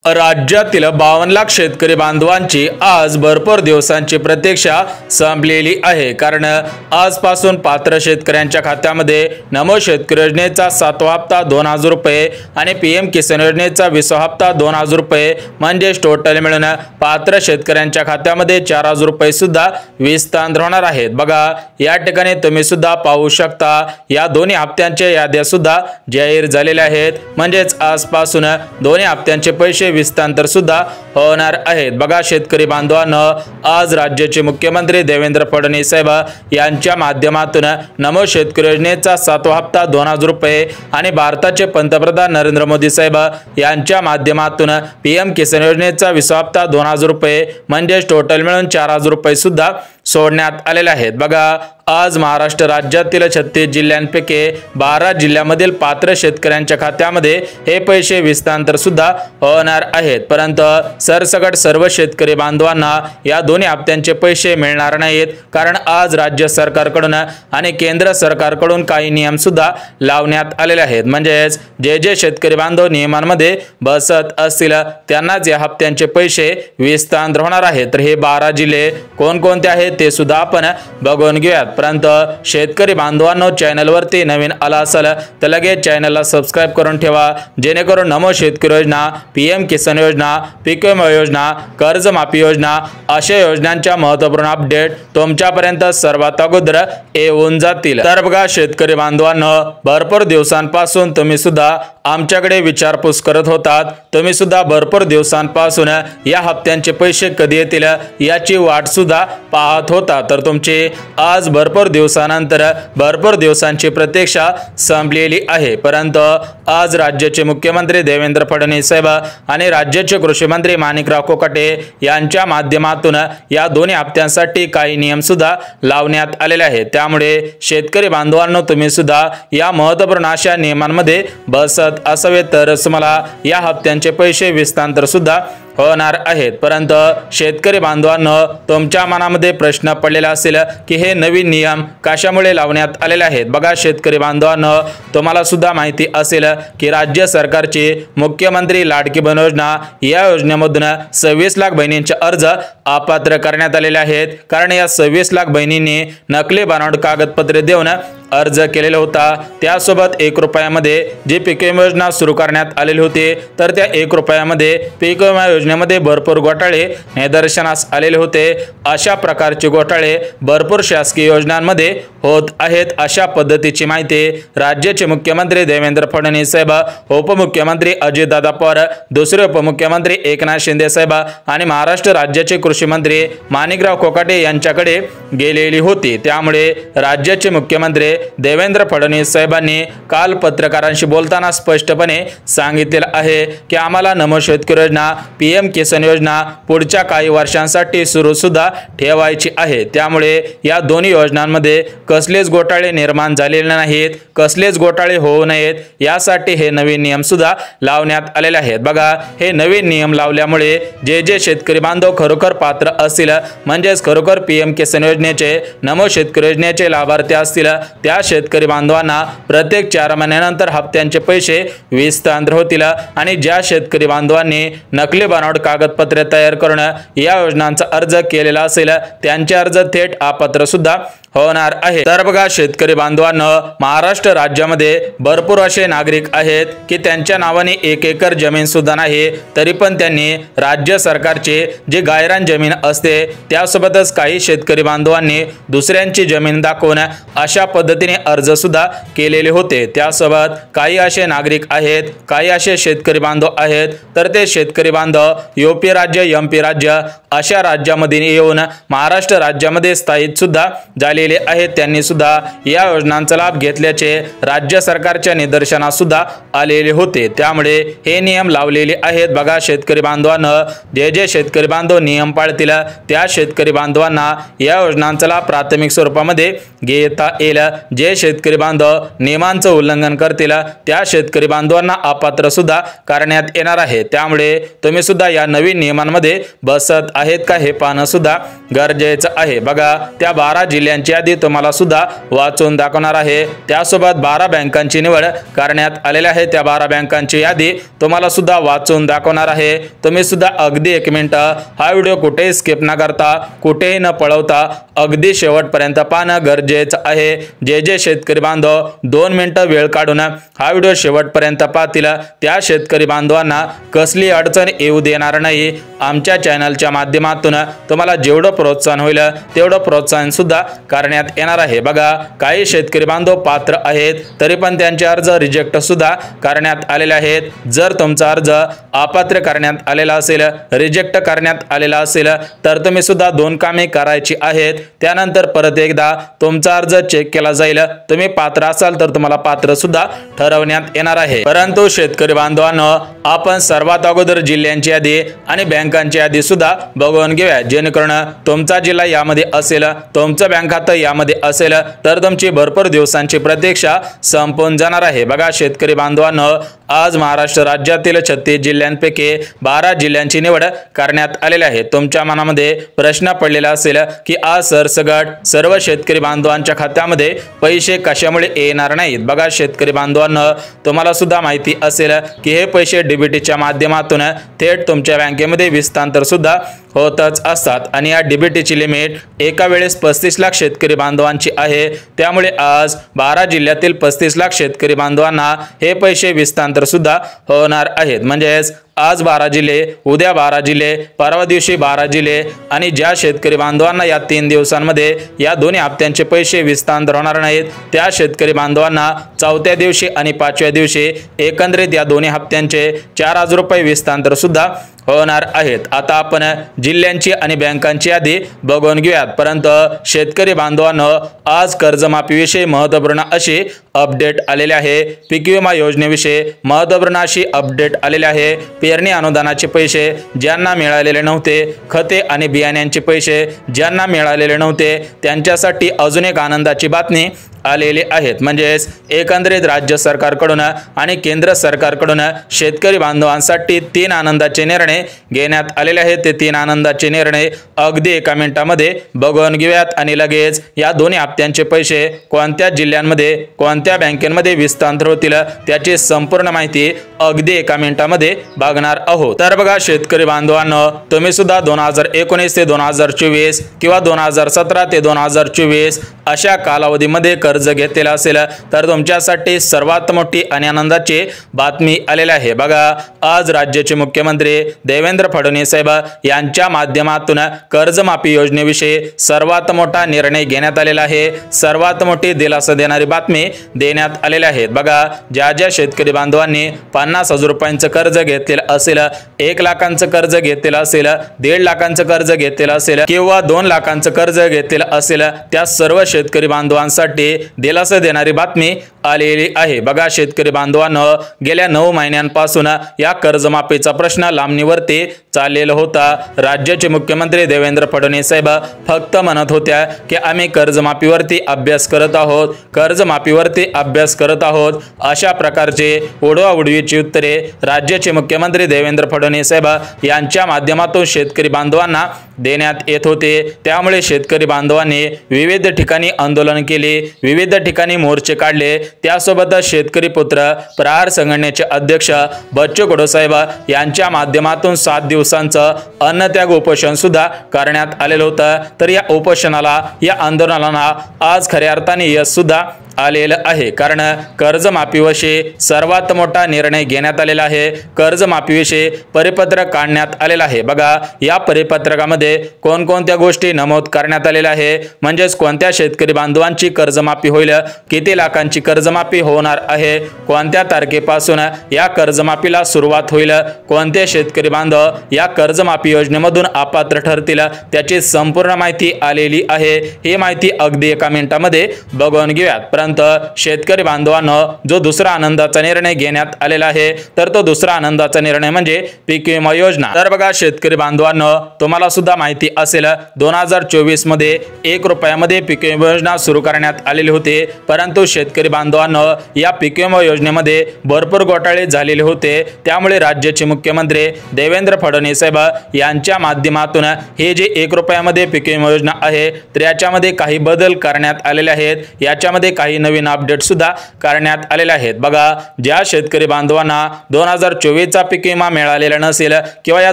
राज्यातील 52 लाख शेतकरी बांधवांची आज भरपूर दिवसांची प्रतीक्षा संपलेली आहे। कारण आजपासून पात्र शेतकऱ्यांच्या खात्यामध्ये नमो शेतकरी योजनेचा 7वा हप्ता 2000 रुपये आणि पीएम किसान योजनेचा 20वा हप्ता 2000 रुपये म्हणजे टोटल मिळून पात्र शेतकऱ्यांच्या खात्यामध्ये 4000 रुपये सुद्धा विस्तार होणार आहेत। बघा या ठिकाणी तुम्ही सुद्धा पाहू शकता या दोन्ही हप्त्यांच्या याद्या सुद्धा जाहीर झालेल्या आहेत। म्हणजेच आजपासून दोन्ही हप्त्यांचे पैसे विस्तार सुद्धा होणार आहेत। बघा शेतकरी बांधवांनो, आज राज्याचे मुख्यमंत्री देवेंद्र फडणवीस साहेब यांच्या माध्यमातून नमो शेतकरी योजनेचा 7वा हप्ता 2000 रुपये आणि भारताचे पंतप्रधान नरेंद्र मोदी साहेब यांच्या माध्यमातून पीएम किसान योजनेचा 20वा हप्ता 2000 रुपये म्हणजे टोटल मिळून 4000 रुपये सुद्धा सोडण्यात आलेले आहेत। बघा आज महाराष्ट्र राज्यातील 36 जिल्ह्यांपैकी 12 जिल्ह्यामधील पात्र शेतकऱ्यांच्या खात्यामध्ये हे पैसे विस्तार सुद्धा होणार आहेत। परंतु सरसकट सर्व शेतकरी बांधवांना या दोन्ही हप्त्यांचे पैसे मिळणार नाहीत, कारण आज राज्य सरकारकडून आणि केंद्र सरकारकडून काही नियम सुद्धा लावण्यात आलेले आहेत। म्हणजेच जे शेतकरी बांधव नियमांमध्ये बसत असतील त्यांनाच या हप्त्यांचे पैसे विस्तार होणार आहेत। तर हे 12 जिल्हे कोणकोणते आहेत ते सुद्धा आपण बघून घेऊयात। परंतु शेतकरी बांधवांनो, चॅनल वरती नवीन आला असेल तर लगेच चॅनलला सबस्क्राइब करून ठेवा, जेणेकरून नमो शेतकरी योजना, पीएम किसान योजना, पीक विमा योजना, कर्जमाफी योजना अशा योजनांच्या महत्त्वपूर्ण अपडेट तुमच्यापर्यंत सर्वात अगोदर येऊन जातील। तर बघा शेतकरी बांधवांनो, भरपूर दिवसांपासून तुम्ही सुद्धा आमच्याकडे विचारपूस करत होतात। तुम्ही सुद्धा भरपूर दिवसांपासून या हप्त्यांचे पैसे कधी येतील याची वाट सुद्धा पाहत होता। तर तुमची आज भरपूर दिवसानंतर भरपूर दिवसांची प्रतीक्षा संपलेली आहे। परंतु आज राज्याचे मुख्यमंत्री देवेंद्र फडणवीस साहेब आणि राज्याचे कृषी मंत्री माणिकराव कोकाटे यांच्या माध्यमातून या दोन्ही हप्त्यांसाठी काही नियम सुद्धा लावण्यात आलेले आहेत। त्यामुळे शेतकरी बांधवांनो, तुम्ही सुद्धा या महत्त्वपूर्ण अशा नियमांमध्ये बसत असावे तरच तुम्हाला या हप्त्यांचे पैसे विस्तार सुद्धा होणार आहेत। परंतु शेतकरी बांधवांनो, तुमच्या मनामध्ये प्रश्न पडलेला असेल की हे नवीन नियम कशामुळे लावण्यात आलेले आहेत। बघा शेतकरी बांधवांनो, तुम्हाला सुद्धा माहिती असेल की राज्य सरकारची मुख्यमंत्री लाडकी बहीण योजना या योजनेमधून 26 लाख बहिणींचे अर्ज अपात्र करण्यात आलेले आहेत। कारण या 26 लाख बहिणींनी नकली बनावट कागदपत्रे देऊन अर्ज केलेला होता। त्यासोबत 1 रुपयामध्ये जी पीक विमा योजना सुरू करण्यात आलेली होती, तर त्या 1 रुपयामध्ये पीक विमा योजनेमध्ये भरपूर घोटाळे निदर्शनास आलेले होते। अशा प्रकारचे घोटाळे भरपूर शासकीय योजनांमध्ये होत आहेत। अशा पद्धतीची माहिती राज्याचे मुख्यमंत्री देवेंद्र फडणवीस साहेब, उपमुख्यमंत्री अजितदादा पवार, दुसरे उपमुख्यमंत्री एकनाथ शिंदे साहेब आणि महाराष्ट्र राज्याचे कृषी मंत्री माणिकराव कोकाटे यांच्याकडे गेलेली होती। त्यामुळे राज्याचे मुख्यमंत्री देवेंद्र फडणवीस साहेबांनी काल पत्रकारांशी बोलताना स्पष्टपणे सांगितले आहे की आम्हाला नमो शेतकरी योजना, पीएम किसान योजना पुढच्या काही वर्षांसाठी सुरू सुद्धा ठेवायची आहे। त्यामुळे या दोन्ही योजनांमध्ये कसलेच घोटाळे निर्माण झालेले नाहीत, कसलेच घोटाळे होऊ नयेत यासाठी हे नवीन नियम सुद्धा लावण्यात आलेले आहेत। बघा हे नवीन नियम लावल्यामुळे जे शेतकरी बांधव खरोखर पात्र असतील, म्हणजेच खरोखर पीएम किसान योजनेचे, नमो शेतकरी योजनेचे लाभार्थी असतील, त्या शेतकरी बांधवांना प्रत्येक 4 महिन्यानंतर हप्त्यांचे पैसे विस्तार होतील। आणि ज्या शेतकरी बांधवांनी नकली बनावट कागदपत्रे तयार करून या योजनांचा अर्ज केलेला असेल त्यांचे अर्ज थेट अपात्र सुद्धा होणार आहे। तर बघा शेतकरी बांधवांनो, महाराष्ट्र राज्यामध्ये भरपूर असे नागरिक आहेत की त्यांच्या नावाने 1 एकर जमीन सुद्धा नाही, तरी पण त्यांनी राज्य सरकारची जी गायरान जमीन असते त्यासोबतच काही शेतकरी बांधवांनी दुसऱ्यांची जमीन दाखवून अशा पद्धतीने अर्ज सुद्धा केलेले होते। त्यासोबत काही असे नागरिक आहेत, काही असे शेतकरी बांधव आहेत, तर ते शेतकरी बांधव यूपी राज्य, एमपी राज्य अशा राज्यामध्ये येऊन महाराष्ट्र राज्यामध्ये स्थायिक सुद्धा झालेले आहेत। त्यांनी सुद्धा या योजनांचा लाभ घेतल्याचे राज्य सरकारच्या निदर्शनास सुद्धा आलेले होते। त्यामुळे हे नियम लावलेले आहेत। बघा शेतकरी बांधवांनो, जे शेतकरी बांधव नियम पाळतील त्या शेतकरी बांधवांना या योजनांचा लाभ प्राथमिक स्वरूपामध्ये घेता येईल। जे शेतकरी बांधव नियमांचं उल्लंघन करतील त्या शेतकरी बांधवांना अपात्र सुद्धा करण्यात येणार आहे। त्यामुळे तुम्ही सुद्धा या नवीन नियमांमध्ये बसत आहेत का हे पाहणं सुद्धा गरजेचं आहे। बघा त्या 12 जिल्ह्यांची बँकांची यादी तुम्हाला सुद्धा वाचून दाखवणार आहे। त्यासोबत 12 बँकांची निवड करण्यात आलेली आहे, त्या 12 बँकांची यादी तुम्हाला सुद्धा वाचून दाखवणार आहे। तुम्ही सुद्धा अगदी 1 मिनिट हा व्हिडिओ कुठेही स्किप न करता, कुठेही न पळवता अगदी शेवटपर्यंत पाहणं गरजेचं आहे। जे शेतकरी बांधव 2 मिनिटं वेळ काढून हा व्हिडिओ शेवटपर्यंत पाहतील त्या शेतकरी बांधवांना कसली अडचण येऊ देणार नाही। आमच्या चॅनलच्या माध्यमातून तुम्हाला जेवढं प्रोत्साहन होईल तेवढं प्रोत्साहन सुद्धा करण्यात येणार आहे। बघा, काही शेतकरी बांधव पात्र आहेत तरी पण त्यांचे अर्ज रिजेक्ट सुद्धा करण्यात आलेले आहेत। जर तुमचा अर्ज अपात्र करण्यात आलेला असेल, रिजेक्ट करण्यात आलेला असेल तर तुम्ही सुद्धा 2 कामे करायची आहेत। त्यानंतर परत एकदा तुमचा अर्ज चेक केला जाईल, तुम्ही पात्र असाल तर तुम्हाला पात्र सुद्धा ठरवण्यात येणार आहे। परंतु शेतकरी बांधवांनो, आपण सर्वात अगोदर जिल्ह्यांची यादी आणि बँकांची यादी सुद्धा बघून घेऊया, जेणेकरून तुमचा जिल्हा यामध्ये असेल, तुमचं बँक खातं यामध्ये असेल तर तुमची भरपूर दिवसांची प्रतीक्षा संपून जाणार आहे। बघा शेतकरी बांधवांनो, आज महाराष्ट्र राज्यातील 36 जिल्ह्यांपैकी 12 जिल्ह्यांची निवड करण्यात आलेली आहे। तुमच्या मनामध्ये प्रश्न पडलेला असेल की आज सरसगट सर्व शेतकरी बांधवांच्या खात्यामध्ये पैसे कशामुळे येणार नाहीत। बघा शेतकरी बांधवांनो, तुम्हाला सुद्धा माहिती असेल की हे पैसे डीबीटीच्या माध्यमातून थेट तुमच्या बँकेमध्ये हस्तांतर सुद्धा होतच असतात आणि या डीबीटीची लिमिट एका वेळेस 35 लाख शेतकरी बांधवांची आहे। त्यामुळे आज 12 जिल्ह्यातील 35 लाख शेतकरी बांधवांना हे पैसे हस्तांतर सुद्धा होणार आहेत। म्हणजेच आज 12 जिल्हे, उद्या 12 जिल्हे, परवा दिवशी 12 जिल्हे आणि ज्या शेतकरी बांधवांना या 3 दिवसांमध्ये या दोन्ही हप्त्यांचे पैसे हस्तांतर होणार नाहीत त्या शेतकरी बांधवांना 4थ्या दिवशी आणि 5व्या दिवशी एकंदरीत या दोन्ही हप्त्यांचे 4000 रुपये हस्तांतर सुद्धा होणार आहेत। आता आपण जिल्ह्यांची आणि बँकांची यादी बघून घेऊयात। परंतु शेतकरी बांधवांनो, आज कर्जमाफीविषयी महत्त्वपूर्ण अशी अपडेट आलेली आहे। पीक विमा योजनेविषयी महत्त्वपूर्ण अशी अपडेट आलेली आहे। पेरणी अनुदानाचे पैसे ज्यांना मिळालेले नव्हते, खते आणि बियाण्यांचे पैसे ज्यांना मिळालेले नव्हते त्यांच्यासाठी अजून एक आनंदाची बातमी आलेले आहेत। म्हणजेच एकंदरीत राज्य सरकारकडून आणि केंद्र सरकारकडून शेतकरी बांधवांसाठी 3 आनंदाचे निर्णय घेण्यात आलेले आहेत। ते 3 आनंदाचे निर्णय अगदी 1 मिनिटामध्ये बघून घेऊयात आणि लगेच या दोन्ही हप्त्यांचे पैसे कोणत्या जिल्ह्यांमध्ये, कोणत्या बँकेमध्ये हस्तांतर होतील त्याची संपूर्ण माहिती अगदी 1 मिनिटामध्ये बघणार आहोत। तर बघा शेतकरी बांधवांनो, तुम्ही सुद्धा 2019 ते 2024 किंवा 2017 ते 2024 अशा कालावधीमध्ये कर्ज घेतलेला असेल तर तुमच्यासाठी सर्वात मोठी आणि आनंदाची बातमी आलेली आहे। बघा, आज राज्याचे मुख्यमंत्री देवेंद्र फडणवीस साहेब यांच्या माध्यमातून कर्जमाफी योजनेविषयी सर्वात मोठा निर्णय घेण्यात आलेला आहे। सर्वात मोठी दिलासा देणारी बातमी देण्यात आलेली आहे। बघा, ज्या शेतकरी बांधवांनी 50,000 रुपयांचं कर्ज घेतलेलं असेल, 1 लाखांचं कर्ज घेतलेलं असेल, 1.5 लाखांचं कर्ज घेतलेलं असेल किंवा 2 लाखांचं कर्ज घेतलेलं असेल त्या सर्व शेतकरी बांधवांसाठी दिलासा देणारी बातमी आलेली आहे। बघा शेतकरी बांधवांनो, गेल्या 9 महिन्यांपासून या कर्जमाफीचा प्रश्न लांबणीवरती चाललेला होता। राज्याचे मुख्यमंत्री देवेंद्र फडणवीस साहेब फक्त म्हणत होत्या की आम्ही कर्जमाफीवरती अभ्यास करत आहोत, कर्जमाफीवरती अभ्यास करत आहोत। अशा प्रकारचे उडवाउडवीची उत्तरे राज्याचे मुख्यमंत्री देवेंद्र फडणवीस साहेब यांच्या माध्यमातून शेतकरी बांधवांना देण्यात येत होते। त्यामुळे शेतकरी बांधवांनी विविध ठिकाणी आंदोलन केले, विविध ठिकाणी मोर्चे काढले। त्यासोबतच शेतकरी पुत्र प्रहार संघटनेचे अध्यक्ष बच्चू कडू साहेब यांच्या माध्यमातून 7 दिवसांचं अन्नत्याग उपोषण सुद्धा करण्यात आलेलं होतं। तर या उपोषणाला, या आंदोलनाला आज खऱ्या अर्थाने यश सुद्धा आलेलं आहे, कारण कर्जमाफीविषयी सर्वात मोठा निर्णय घेण्यात आलेला आहे। कर्जमाफीविषयी परिपत्रक काढण्यात आलेलं आहे। बघा, या परिपत्रकामध्ये कोणकोणत्या गोष्टी नमूद करण्यात आलेल्या आहे, म्हणजेच कोणत्या शेतकरी बांधवांची कर्जमाफी होईल, किती लाखांची कर्जमाफी होणार आहे, कोणत्या तारखेपासून या कर्जमाफीला सुरुवात होईल, कोणते शेतकरी बांधव या कर्जमाफी योजनेमधून अपात्र ठरतील त्याची संपूर्ण माहिती आलेली आहे। ही माहिती अगदी 1 मिनिटामध्ये बघून घेऊयात। तोपर्यंत शेतकरी बांधवांनो जो दुसरा आनंदाचा निर्णय घेण्यात आलेला आहे तर तो दुसरा आनंदाचा निर्णय म्हणजे पीक विमा योजना। तर बघा शेतकरी बांधवांनो तुम्हाला सुद्धा माहिती असेल 2024 मध्ये 1 रुपयामध्ये पीक विमा योजना सुरू करण्यात आलेली होती, परंतु शेतकरी बांधवांनो या पीक विमा योजनेमध्ये भरपूर घोटाळे झालेले होते। त्यामुळे राज्याचे मुख्यमंत्री देवेंद्र फडणवीस साहेब यांच्या माध्यमातून हे जे 1 रुपयामध्ये पीक विमा योजना आहे तर याच्यामध्ये काही बदल करण्यात आलेले आहेत, याच्यामध्ये काही नवीन अपडेट सुद्धा करण्यात आलेले आहेत। बघा ज्या शेतकरी बांधवांना 2024 चा पीक विमा मिळालेला नसेल किंवा या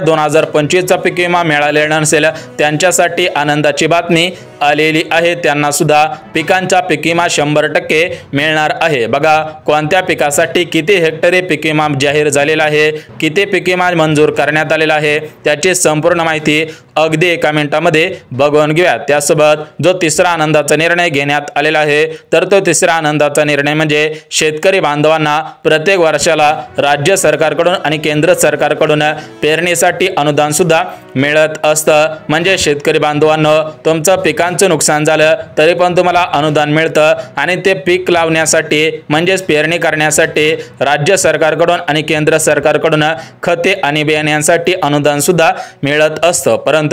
2025 चा पीक विमा मिळालेला नसेल त्यांच्यासाठी आनंदाची बातमी आलेली आहे, त्यांना सुद्धा पिकांचा पीक विमा 100% मिळणार आहे। बघा कोणत्या पिकासाठी किती हेक्टरी पीक विमा जाहीर झालेला आहे, किती पीक विमा मंजूर करण्यात आलेला आहे त्याची संपूर्ण माहिती अगदी एका मिनिटामध्ये बघून घेऊया। त्यासोबत जो तिसरा आनंदाचा निर्णय घेण्यात आलेला आहे तर तो तिसरा आनंदाचा निर्णय म्हणजे शेतकरी बांधवांना प्रत्येक वर्षाला राज्य सरकारकडून आणि केंद्र सरकारकडून पेरणीसाठी अनुदान सुद्धा मिळत असतं। म्हणजे शेतकरी बांधवांनो तुमचं पिकांचं नुकसान झालं तरी पण तुम्हाला अनुदान मिळतं आणि ते पीक लावण्यासाठी म्हणजेच पेरणी करण्यासाठी राज्य सरकारकडून आणि केंद्र सरकारकडून खते आणि बियाण्यांसाठी अनुदान सुद्धा मिळत असतं। परंतु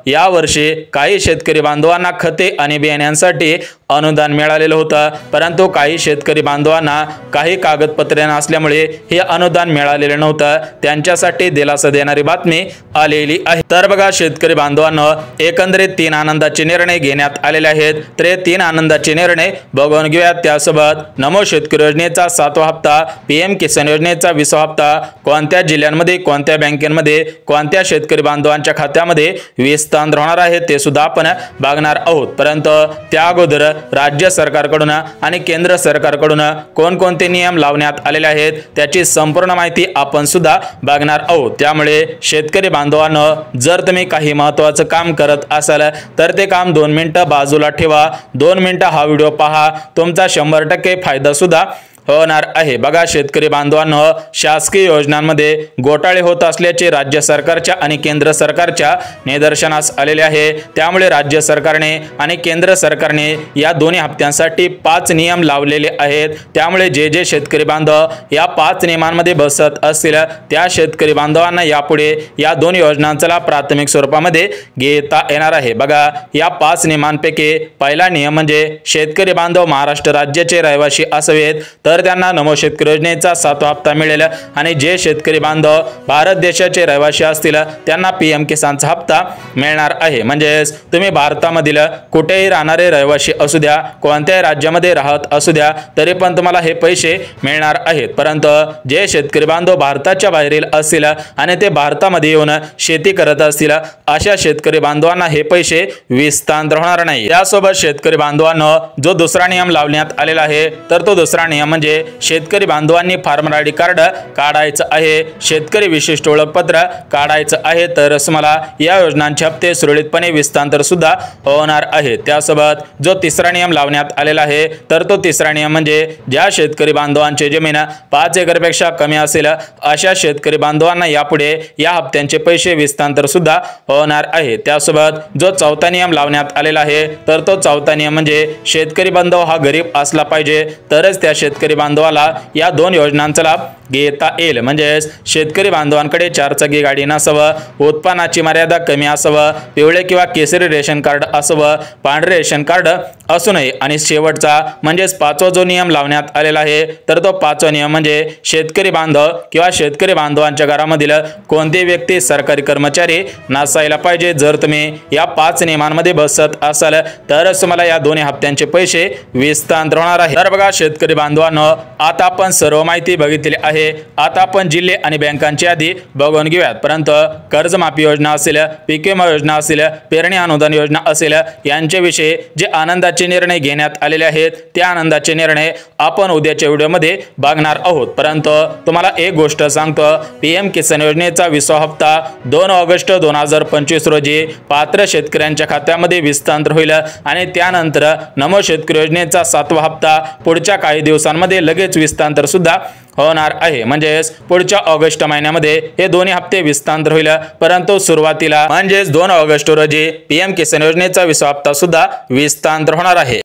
या वर्षी काही शेतकरी बांधवांना खते आणि बियाण्यांसाठी अनुदान मिळालेलं होतं, परंतु काही शेतकरी बांधवांना काही कागदपत्रे नसल्यामुळे हे अनुदान मिळालेलं नव्हतं, त्यांच्यासाठी दिलासा देणारी बातमी आलेली आहे। तर बघा शेतकरी बांधवांनो एकंदरीत 3 आनंदाचे निर्णय घेण्यात आलेले आहेत, तर हे 3 आनंदाचे निर्णय बघून घेऊयात। त्यासोबत नमो शेतकरी योजनेचा 7वा हप्ता, पीएम किसान योजनेचा 20वा हप्ता कोणत्या जिल्ह्यांमध्ये कोणत्या बँकेमध्ये कोणत्या शेतकरी बांधवांच्या खात्यामध्ये विस्तार होणार आहे ते सुद्धा आपण बघणार आहोत। परंतु त्या अगोदर राज्य सरकारकडून आणि केंद्र सरकारकडून कोणकोणते नियम लावण्यात आलेले आहेत त्याची संपूर्ण माहिती आपण सुद्धा बघणार आहोत। त्यामुळे शेतकरी बांधवांनो जर तुम्ही काही महत्त्वाचं काम करत असाल तर ते काम 2 मिनिटं बाजूला ठेवा, 2 मिनिटं हा व्हिडिओ पहा, तुमचा 100% फायदा सुद्धा होणार आहे। बघा शेतकरी बांधवांनो शासकीय योजनांमध्ये घोटाळे होत असल्याचे राज्य सरकारच्या आणि केंद्र सरकारच्या निदर्शनास आलेले आहे। त्यामुळे राज्य सरकारने आणि केंद्र सरकारने या दोन्ही हप्त्यांसाठी 5 नियम लावलेले आहेत। त्यामुळे जे शेतकरी बांधव या 5 नियमांमध्ये बसत असतील त्या शेतकरी बांधवांना यापुढे या दोन योजनांचा प्राथमिक स्वरूपामध्ये घेता येणार आहे। बघा या 5 नियमांपैकी पहिला नियम म्हणजे शेतकरी बांधव महाराष्ट्र राज्याचे रहिवासी असावेत तर त्यांना नमो शेतकरी योजनेचा 7वा हप्ता मिळेल आणि जे शेतकरी बांधव भारत देशाचे रहिवासी असतील त्यांना पीएम किसानचा हप्ता मिळणार आहे। म्हणजे तुम्ही भारतामधील कुठेही राहणारे रहिवासी असू द्या, कोणत्याही राज्यामध्ये राहत असू द्या तरी पण तुम्हाला हे पैसे मिळणार आहेत। परंतु जे शेतकरी बांधव भारताच्या बाहेरील असतील आणि ते भारतामध्ये येऊन शेती करत असतील अशा शेतकरी बांधवांना हे पैसे विस्तार होणार नाही। त्यासोबत शेतकरी बांधवांनो जो दुसरा नियम लावण्यात आलेला आहे तर तो दुसरा नियम म्हणजे शेतकरी बांधवांनी फार्मर आयडी कार्ड काढायचं आहे, शेतकरी विशिष्ट ओळखपत्र काढायचं आहे, तरच मला या योजनांचे हप्ते सुरळीतपणे विस्तार सुद्धा होणार आहे। त्यासोबत जो तिसरा नियम लावण्यात आलेला आहे तर तो तिसरा नियम म्हणजे ज्या शेतकरी बांधवांची जमीन 5 एकरपेक्षा कमी असेल अशा शेतकरी बांधवांना यापुढे या हप्त्यांचे पैसे विस्तार सुद्धा होणार आहे। त्यासोबत जो चौथा नियम लावण्यात आलेला आहे तर तो चौथा नियम म्हणजे शेतकरी बांधव हा गरीब असला पाहिजे तरच त्या शेतकरी बांधवाला या दोन योजनांचा लाभ घेता येईल। म्हणजे शेतकरी बांधवांकडे 4 चाकी गाडी नसावं, उत्पन्नाची मर्यादा कमी असावं, पिवळे किंवा केसरी रेशन कार्ड असावं, पांढरे रेशन कार्ड असू नये आणि शेवटचा म्हणजे 5वा जो नियम लावण्यात आलेला आहे तर तो 5वा नियम म्हणजे शेतकरी बांधव किंवा शेतकरी बांधवांच्या घरामधील कोणती व्यक्ती सरकारी कर्मचारी नसायला पाहिजे। जर तुम्ही या 5 नियमांमध्ये बसत असाल तरच तुम्हाला या दोन्ही हप्त्यांचे पैसे विस्तार होणार आहे। तर बघा शेतकरी बांधवांनो आता आपण सर्व माहिती बघितली आहे। आता आपण जिल्हे आणि बँकांची यादी बघून घेऊयात। परंतु कर्जमाफी योजना असेल, पीक विमा योजना असेल, पेरणी अनुदान योजना असेल यांच्याविषयी जे आनंदाचे निर्णय घेण्यात आलेले आहेत त्या आनंदाचे निर्णय आपण उद्याच्या व्हिडिओमध्ये बघणार आहोत। परंतु तुम्हाला एक गोष्ट सांगतो, पीएम किसान योजनेचा 20वा हप्ता 2 ऑगस्ट 2025 रोजी पात्र शेतकऱ्यांच्या खात्यामध्ये विस्तार होईल आणि त्यानंतर नमो शेतकरी योजनेचा 7वा हप्ता पुढच्या काही दिवसांमध्ये लगेच विस्तार सुद्धा होणार आहे। म्हणजे पुढच्या ऑगस्ट महिन्यामध्ये हे दोन्ही हप्ते विस्तार होईल। परंतु सुरुवातीला म्हणजे 2 ऑगस्ट रोजी पीएम किसान योजनेचा 20वा हप्ता सुद्धा विस्तार होणार आहे।